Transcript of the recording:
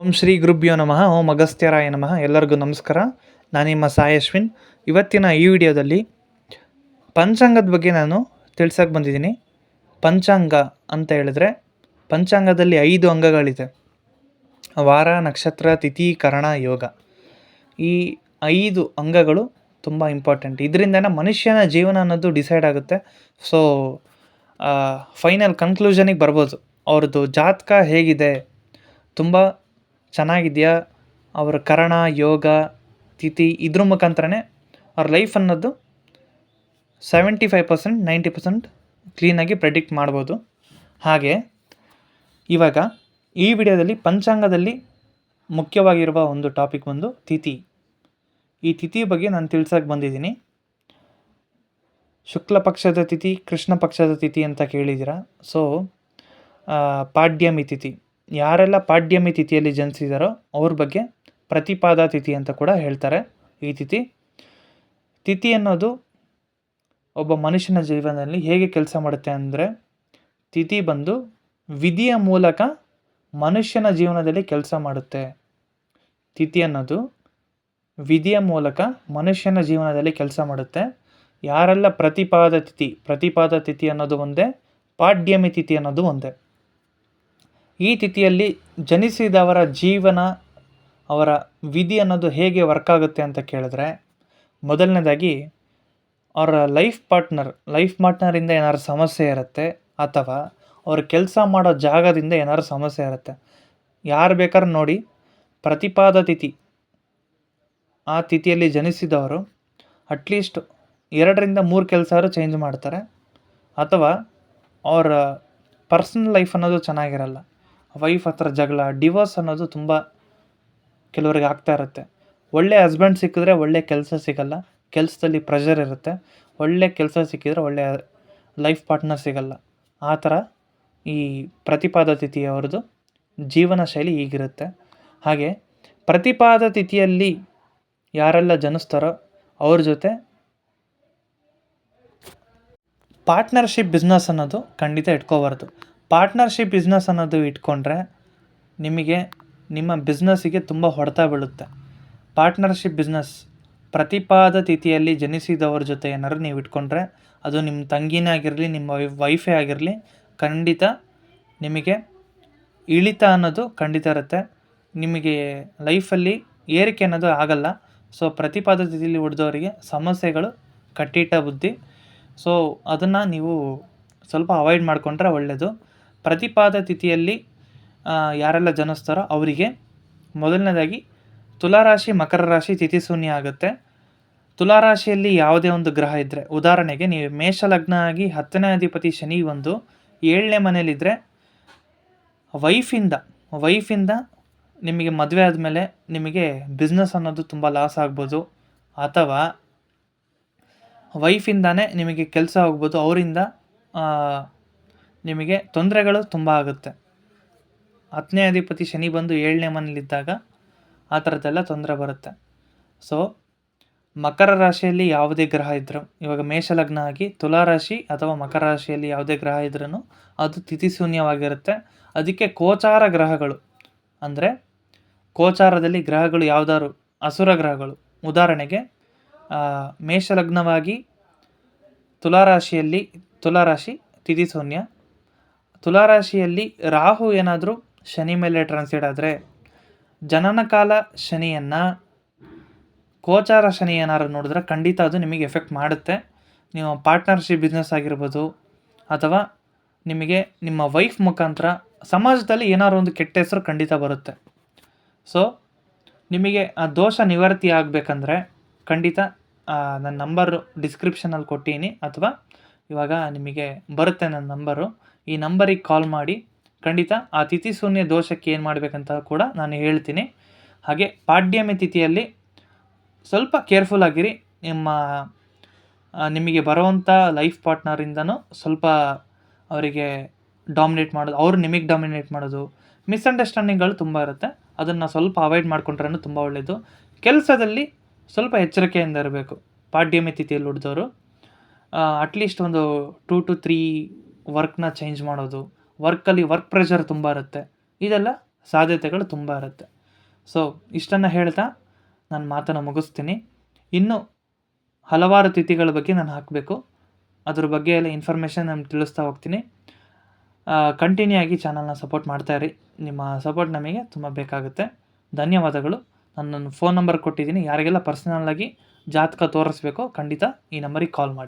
ಓಂ ಶ್ರೀ ಗುರುಭ್ಯೋ ನಮಃ. ಓಂ ಅಗಸ್ತ್ಯರಾಯ ನಮಃ. ಎಲ್ಲರಿಗೂ ನಮಸ್ಕಾರ. ನಾನು ನಿಮ್ಮ ಸಾಯಿ ಅಶ್ವಿನ್. ಇವತ್ತಿನ ಈ ವಿಡಿಯೋದಲ್ಲಿ ಪಂಚಾಂಗದ ಬಗ್ಗೆ ನಾನು ತಿಳ್ಸಕ್ಕೆ ಬಂದಿದ್ದೀನಿ. ಪಂಚಾಂಗ ಅಂತ ಹೇಳಿದ್ರೆ ಪಂಚಾಂಗದಲ್ಲಿ 5 ಅಂಗಗಳಿದೆ. ವಾರ, ನಕ್ಷತ್ರ, ತಿಥಿ, ಕರಣ, ಯೋಗ. ಈ 5 ಅಂಗಗಳು ತುಂಬ ಇಂಪಾರ್ಟೆಂಟ್. ಇದರಿಂದನೇ ಮನುಷ್ಯನ ಜೀವನ ಅನ್ನೋದು ಡಿಸೈಡ್ ಆಗುತ್ತೆ. ಸೊ ಫೈನಲ್ ಕನ್ಕ್ಲೂಷನಿಗೆ ಬರ್ಬೋದು. ಅವ್ರದ್ದು ಜಾತಕ ಹೇಗಿದೆ, ತುಂಬ ಚೆನ್ನಾಗಿದೆಯಾ, ಅವರ ಕರಣ, ಯೋಗ, ತಿಥಿ ಇದ್ರ ಮುಖಾಂತರನೇ ಅವ್ರ ಲೈಫ್ ಅನ್ನೋದು 75% 90% ಕ್ಲೀನಾಗಿ ಪ್ರೆಡಿಕ್ಟ್ ಮಾಡ್ಬೋದು. ಹಾಗೆ ಇವಾಗ ಈ ವಿಡಿಯೋದಲ್ಲಿ ಪಂಚಾಂಗದಲ್ಲಿ ಮುಖ್ಯವಾಗಿರುವ ಒಂದು ಟಾಪಿಕ್ ಬಂದು ತಿಥಿ. ಈ ತಿಥಿ ಬಗ್ಗೆ ನಾನು ತಿಳ್ಸಕ್ಕೆ ಬಂದಿದ್ದೀನಿ. ಶುಕ್ಲ ಪಕ್ಷದ ತಿಥಿ, ಕೃಷ್ಣ ಪಕ್ಷದ ತಿಥಿ ಅಂತ ಕೇಳಿದ್ದೀರಾ. ಸೊ ಪಾಡ್ಯಮಿ ತಿಥಿ, ಯಾರೆಲ್ಲ ಪಾಡ್ಯಮಿ ತಿಥಿಯಲ್ಲಿ ಜನಿಸಿದಾರೋ ಅವ್ರ ಬಗ್ಗೆ ಪ್ರತಿಪಾದ ತಿಥಿ ಅಂತ ಕೂಡ ಹೇಳ್ತಾರೆ. ಈ ತಿಥಿ ಅನ್ನೋದು ಒಬ್ಬ ಮನುಷ್ಯನ ಜೀವನದಲ್ಲಿ ಹೇಗೆ ಕೆಲಸ ಮಾಡುತ್ತೆ ಅಂದರೆ, ತಿಥಿ ಬಂದು ವಿಧಿಯ ಮೂಲಕ ಮನುಷ್ಯನ ಜೀವನದಲ್ಲಿ ಕೆಲಸ ಮಾಡುತ್ತೆ. ತಿಥಿ ಅನ್ನೋದು ವಿಧಿಯ ಮೂಲಕ ಮನುಷ್ಯನ ಜೀವನದಲ್ಲಿ ಕೆಲಸ ಮಾಡುತ್ತೆ. ಯಾರೆಲ್ಲ ಪ್ರತಿಪಾದ ತಿಥಿ ಅನ್ನೋದು ಒಂದೇ, ಪಾಡ್ಯಮಿ ತಿಥಿ ಅನ್ನೋದು ಒಂದೇ. ಈ ತಿಥಿಯಲ್ಲಿ ಜನಿಸಿದವರ ಜೀವನ, ಅವರ ವಿಧಿ ಅನ್ನೋದು ಹೇಗೆ ವರ್ಕ್ ಆಗುತ್ತೆ ಅಂತ ಕೇಳಿದ್ರೆ, ಮೊದಲನೇದಾಗಿ ಅವರ ಲೈಫ್ ಪಾರ್ಟ್ನರಿಂದ ಏನಾದ್ರು ಸಮಸ್ಯೆ ಇರುತ್ತೆ, ಅಥವಾ ಅವ್ರ ಕೆಲಸ ಮಾಡೋ ಜಾಗದಿಂದ ಏನಾದ್ರು ಸಮಸ್ಯೆ ಇರುತ್ತೆ. ಯಾರು ಬೇಕಾದ್ರೂ ನೋಡಿ, ಪ್ರತಿಪಾದ ತಿಥಿ ಆ ತಿಥಿಯಲ್ಲಿ ಜನಿಸಿದವರು ಅಟ್ಲೀಸ್ಟ್ 2ರಿಂದ 3 ಕೆಲಸ ಚೇಂಜ್ ಮಾಡ್ತಾರೆ. ಅಥವಾ ಅವರ ಪರ್ಸ್ನಲ್ ಲೈಫ್ ಅನ್ನೋದು ಚೆನ್ನಾಗಿರಲ್ಲ. ವೈಫ್ ಹತ್ರ ಜಗಳ, ಡಿವೋರ್ಸ್ ಅನ್ನೋದು ತುಂಬ ಕೆಲವರಿಗೆ ಆಗ್ತಾ ಇರುತ್ತೆ. ಒಳ್ಳೆ ಹಸ್ಬೆಂಡ್ ಸಿಕ್ಕಿದ್ರೆ ಒಳ್ಳೆ ಕೆಲಸ ಸಿಗಲ್ಲ, ಕೆಲಸದಲ್ಲಿ ಪ್ರೆಷರ್ ಇರುತ್ತೆ. ಒಳ್ಳೆ ಕೆಲಸ ಸಿಕ್ಕಿದ್ರೆ ಒಳ್ಳೆಯ ಲೈಫ್ ಪಾರ್ಟ್ನರ್ ಸಿಗಲ್ಲ. ಆ ಥರ ಈ ಪ್ರತಿಪಾದ ತಿಥಿಯವರದು ಜೀವನ ಶೈಲಿ ಹೀಗಿರುತ್ತೆ. ಹಾಗೆ ಪ್ರತಿಪಾದ ತಿಥಿಯಲ್ಲಿ ಯಾರೆಲ್ಲ ಜನಿಸ್ತಾರೋ ಅವ್ರ ಜೊತೆ ಪಾರ್ಟ್ನರ್ಶಿಪ್ ಬಿಸ್ನೆಸ್ ಅನ್ನೋದು ಖಂಡಿತ ಇಟ್ಕೋಬಾರ್ದು. ಪಾರ್ಟ್ನರ್ಶಿಪ್ ಬಿಸ್ನೆಸ್ ಅನ್ನೋದು ಇಟ್ಕೊಂಡ್ರೆ ನಿಮಗೆ ನಿಮ್ಮ ಬಿಸ್ನೆಸ್ಸಿಗೆ ತುಂಬ ಹೊಡೆತ ಬೀಳುತ್ತೆ. ಪಾರ್ಟ್ನರ್ಶಿಪ್ ಬಿಸ್ನೆಸ್ ಪ್ರತಿಪಾದ ತಿಥಿಯಲ್ಲಿ ಜನಿಸಿದವ್ರ ಜೊತೆ ಏನಾದ್ರು ನೀವು ಇಟ್ಕೊಂಡ್ರೆ, ಅದು ನಿಮ್ಮ ತಂಗಿನೇ ಆಗಿರಲಿ, ನಿಮ್ಮ ವೈಫೇ ಆಗಿರಲಿ, ಖಂಡಿತ ನಿಮಗೆ ಇಳಿತ ಅನ್ನೋದು ಖಂಡಿತ ಇರುತ್ತೆ. ನಿಮಗೆ ಲೈಫಲ್ಲಿ ಏರಿಕೆ ಅನ್ನೋದು ಆಗಲ್ಲ. ಸೊ ಪ್ರತಿಪಾದ ತಿಥಿಯಲ್ಲಿ ಹುಟ್ಟಿದವರಿಗೆ ಸಮಸ್ಯೆಗಳು ಕಟ್ಟಿಟ್ಟ ಬುದ್ಧಿ. ಸೊ ಅದನ್ನು ನೀವು ಸ್ವಲ್ಪ ಅವಾಯ್ಡ್ ಮಾಡಿಕೊಂಡ್ರೆ ಒಳ್ಳೆಯದು. ಪ್ರತಿಪಾದ ತಿಥಿಯಲ್ಲಿ ಯಾರೆಲ್ಲ ಜನಿಸ್ತಾರೋ ಅವರಿಗೆ ಮೊದಲನೇದಾಗಿ ತುಲಾರಾಶಿ, ಮಕರ ರಾಶಿ ತಿಥಿ ಶೂನ್ಯ ಆಗುತ್ತೆ. ತುಲಾರಾಶಿಯಲ್ಲಿ ಯಾವುದೇ ಒಂದು ಗ್ರಹ ಇದ್ದರೆ, ಉದಾಹರಣೆಗೆ ನೀವು ಮೇಷ ಲಗ್ನ ಆಗಿ 10ನೇ ಅಧಿಪತಿ ಶನಿ ಒಂದು 7ನೇ ಮನೇಲಿದ್ದರೆ, ವೈಫಿಂದ ನಿಮಗೆ ಮದುವೆ ಆದಮೇಲೆ ನಿಮಗೆ ಬಿಸ್ನೆಸ್ ಅನ್ನೋದು ತುಂಬ ಲಾಸ್ ಆಗ್ಬೋದು. ಅಥವಾ ವೈಫಿಂದಾನೇ ನಿಮಗೆ ಕೆಲಸ ಹೋಗ್ಬೋದು, ಅವರಿಂದ ನಿಮಗೆ ತೊಂದರೆಗಳು ತುಂಬ ಆಗುತ್ತೆ. 10ನೇ ಅಧಿಪತಿ ಶನಿ ಬಂದು 7ನೇ ಮನೇಲಿದ್ದಾಗ ಆ ಥರದ್ದೆಲ್ಲ ತೊಂದರೆ ಬರುತ್ತೆ. ಸೊ ಮಕರ ರಾಶಿಯಲ್ಲಿ ಯಾವುದೇ ಗ್ರಹ ಇದ್ದರೂ, ಇವಾಗ ಮೇಷಲಗ್ನ ಆಗಿ ತುಲಾರಾಶಿ ಅಥವಾ ಮಕರ ರಾಶಿಯಲ್ಲಿ ಯಾವುದೇ ಗ್ರಹ ಇದ್ರೂ ಅದು ತಿಥಿ ಶೂನ್ಯವಾಗಿರುತ್ತೆ. ಅದಕ್ಕೆ ಗೋಚಾರ ಗ್ರಹಗಳು ಅಂದರೆ, ಗೋಚಾರದಲ್ಲಿ ಗ್ರಹಗಳು ಯಾವುದಾದ್ರು ಅಸುರ ಗ್ರಹಗಳು, ಉದಾಹರಣೆಗೆ ಮೇಷಲಗ್ನವಾಗಿ ತುಲಾರಾಶಿ ತಿಥಿ ಶೂನ್ಯ. ತುಲಾರಾಶಿಯಲ್ಲಿ ರಾಹು ಏನಾದರೂ ಶನಿ ಮೇಲೆ ಟ್ರಾನ್ಸಿಟ್ ಆದರೆ, ಜನನಕಾಲ ಶನಿಯನ್ನು ಗೋಚಾರ ಶನಿ ಏನಾದ್ರು ನೋಡಿದ್ರೆ ಖಂಡಿತ ಅದು ನಿಮಗೆ ಎಫೆಕ್ಟ್ ಮಾಡುತ್ತೆ. ನೀವು ಪಾರ್ಟ್ನರ್ಶಿಪ್ ಬಿಸ್ನೆಸ್ ಆಗಿರ್ಬೋದು, ಅಥವಾ ನಿಮಗೆ ನಿಮ್ಮ ವೈಫ್ ಮುಖಾಂತರ ಸಮಾಜದಲ್ಲಿ ಏನಾದ್ರು ಒಂದು ಕೆಟ್ಟ ಹೆಸರು ಖಂಡಿತ ಬರುತ್ತೆ. ಸೊ ನಿಮಗೆ ಆ ದೋಷ ನಿವೃತ್ತಿ ಆಗಬೇಕಂದ್ರೆ ಖಂಡಿತ ನನ್ನ ನಂಬರು ಡಿಸ್ಕ್ರಿಪ್ಷನಲ್ಲಿ ಕೊಟ್ಟೀನಿ, ಅಥವಾ ಇವಾಗ ನಿಮಗೆ ಬರುತ್ತೆ ನನ್ನ ನಂಬರು. ಈ ನಂಬರಿಗೆ ಕಾಲ್ ಮಾಡಿ ಖಂಡಿತ ಆ ತಿಥಿ ಶೂನ್ಯ ದೋಷಕ್ಕೆ ಏನು ಮಾಡಬೇಕಂತ ಕೂಡ ನಾನು ಹೇಳ್ತೀನಿ. ಹಾಗೆ ಪಾಡ್ಯಮಿ ತಿಥಿಯಲ್ಲಿ ಸ್ವಲ್ಪ ಕೇರ್ಫುಲ್ ಆಗಿರಿ. ನಿಮಗೆ ಬರುವಂಥ ಲೈಫ್ ಪಾರ್ಟ್ನರಿಂದನೂ ಸ್ವಲ್ಪ ಅವರಿಗೆ ಡಾಮಿನೇಟ್ ಮಾಡೋದು, ಅವರು ನಿಮಗೆ ಡಾಮಿನೇಟ್ ಮಾಡೋದು, ಮಿಸ್ಅಂಡರ್ಸ್ಟ್ಯಾಂಡಿಂಗ್ಗಳು ತುಂಬ ಇರುತ್ತೆ. ಅದನ್ನು ಸ್ವಲ್ಪ ಅವಾಯ್ಡ್ ಮಾಡ್ಕೊಂಡ್ರೂ ತುಂಬ ಒಳ್ಳೆಯದು. ಕೆಲಸದಲ್ಲಿ ಸ್ವಲ್ಪ ಎಚ್ಚರಿಕೆಯಿಂದ ಇರಬೇಕು. ಪಾಡ್ಯಮಿ ತಿಥಿಯಲ್ಲಿ ಹುಟ್ಟಿದವರು ಅಟ್ಲೀಸ್ಟ್ ಒಂದು 2 to 3 ವರ್ಕ್ನ ಚೇಂಜ್ ಮಾಡೋದು, ವರ್ಕ್ ಪ್ರೆಷರ್ ತುಂಬ ಇರುತ್ತೆ. ಇದೆಲ್ಲ ಸಾಧ್ಯತೆಗಳು ತುಂಬ ಇರುತ್ತೆ. ಸೊ ಇಷ್ಟನ್ನು ಹೇಳ್ತಾ ನಾನು ಮಾತನ್ನು ಮುಗಿಸ್ತೀನಿ. ಇನ್ನೂ ಹಲವಾರು ತಿಥಿಗಳ ಬಗ್ಗೆ ನಾನು ಹಾಕಬೇಕು. ಅದ್ರ ಬಗ್ಗೆ ಎಲ್ಲ ಇನ್ಫಾರ್ಮೇಷನ್ ನಾನು ತಿಳಿಸ್ತಾ ಹೋಗ್ತೀನಿ. ಕಂಟಿನ್ಯೂ ಆಗಿ ಚಾನಲ್ನ ಸಪೋರ್ಟ್ ಮಾಡ್ತಾಯಿರಿ. ನಿಮ್ಮ ಸಪೋರ್ಟ್ ನಮಗೆ ತುಂಬ ಬೇಕಾಗುತ್ತೆ. ಧನ್ಯವಾದಗಳು. ನಾನು ನನ್ನ ಫೋನ್ ನಂಬರ್ ಕೊಟ್ಟಿದ್ದೀನಿ. ಯಾರಿಗೆಲ್ಲ ಪರ್ಸ್ನಲ್ಲಾಗಿ ಜಾತಕ ತೋರಿಸ್ಬೇಕೋ ಖಂಡಿತ ಈ ನಂಬರಿಗೆ ಕಾಲ್ ಮಾಡಿ.